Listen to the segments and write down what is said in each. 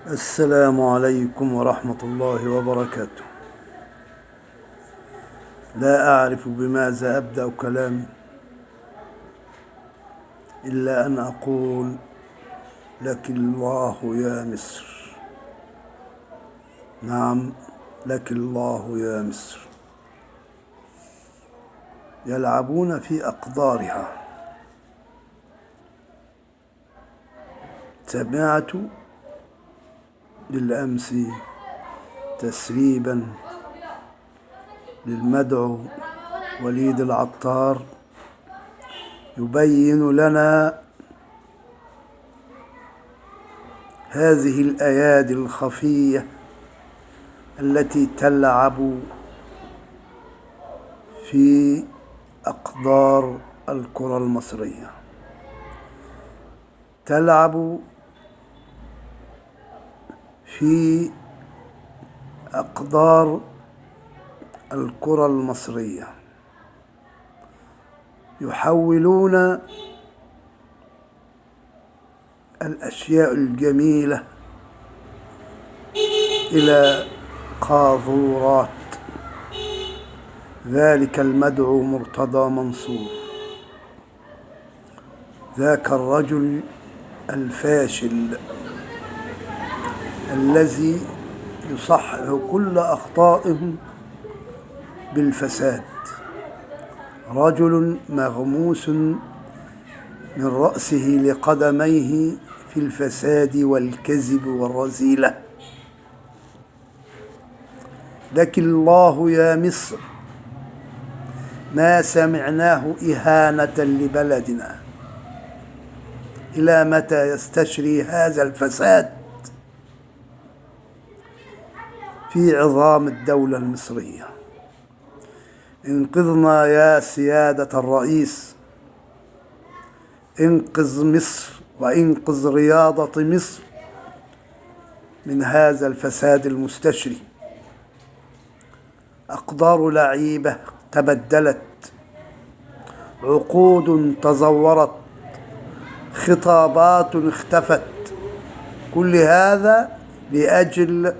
السلام عليكم ورحمة الله وبركاته. لا أعرف بماذا أبدأ كلامي إلا أن أقول لك الله يا مصر. نعم، لك الله يا مصر. يلعبون في أقدارها. سمعت بالأمس تسريبا للمدعو وليد العطار يبين لنا هذه الأيادي الخفية التي تلعب في أقدار الكرة المصرية، تلعب في أقدار الكرة المصرية، يحولون الأشياء الجميلة إلى قاذورات. ذلك المدعو مرتضى منصور، ذاك الرجل الفاشل الذي يصحح كل أخطائه بالفساد، رجل مغموس من رأسه لقدميه في الفساد والكذب والرذيلة. لك الله يا مصر، ما سمعناه إهانة لبلدنا. إلى متى يستشري هذا الفساد في عظام الدولة المصرية؟ انقذنا يا سيادة الرئيس، انقذ مصر وانقذ رياضة مصر من هذا الفساد المستشري. أقدار لعيبة تبدلت، عقود تزورت، خطابات اختفت، كل هذا لأجل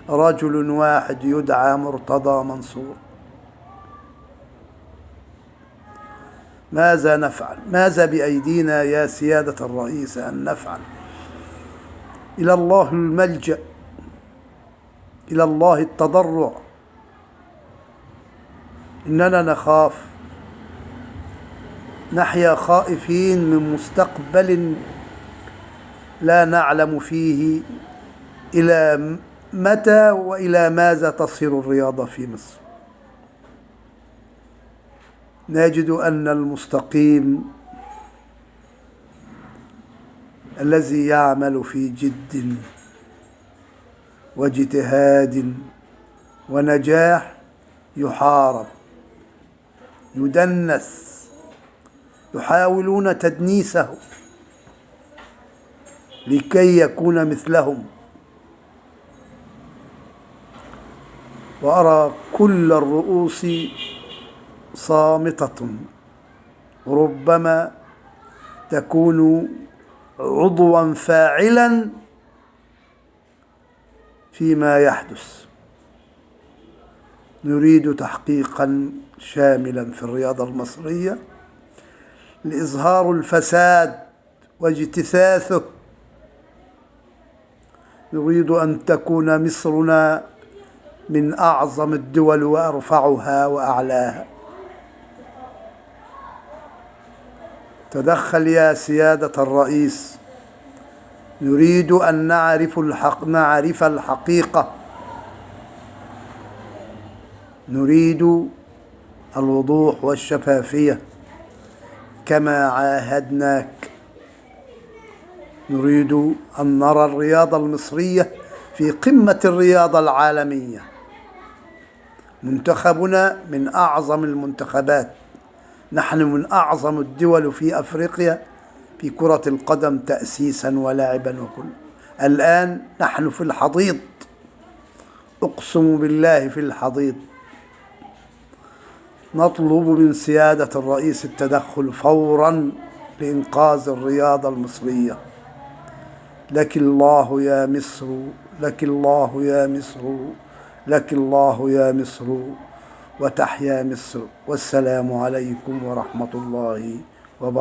رجل واحد يدعى مرتضى منصور. ماذا نفعل؟ ماذا بأيدينا يا سيادة الرئيس أن نفعل؟ إلى الله الملجأ، إلى الله التضرع. إننا نخاف، نحيا خائفين من مستقبل لا نعلم فيه إلى متى وإلى ماذا تصير الرياضة في مصر. نجد أن المستقيم الذي يعمل في جد واجتهاد ونجاح يحارب، يدنس، يحاولون تدنيسه لكي يكون مثلهم. وأرى كل الرؤوس صامتة، ربما تكون عضوا فاعلا فيما يحدث. نريد تحقيقا شاملا في الرياضة المصرية لإظهار الفساد واجتثاثه. نريد أن تكون مصرنا من أعظم الدول وأرفعها وأعلاها. تدخل يا سيادة الرئيس، نريد أن نعرف الحقيقة، نريد الوضوح والشفافية كما عاهدناك. نريد أن نرى الرياضة المصرية في قمة الرياضة العالمية. منتخبنا من أعظم المنتخبات، نحن من أعظم الدول في أفريقيا في كرة القدم تأسيسا ولعبا وكل. الآن نحن في الحضيض، أقسم بالله في الحضيض. نطلب من سيادة الرئيس التدخل فورا لإنقاذ الرياضة المصرية، لك الله يا مصر، لك الله يا مصر، لك الله يا مصر، وتحيا مصر. والسلام عليكم ورحمة الله وبركاته.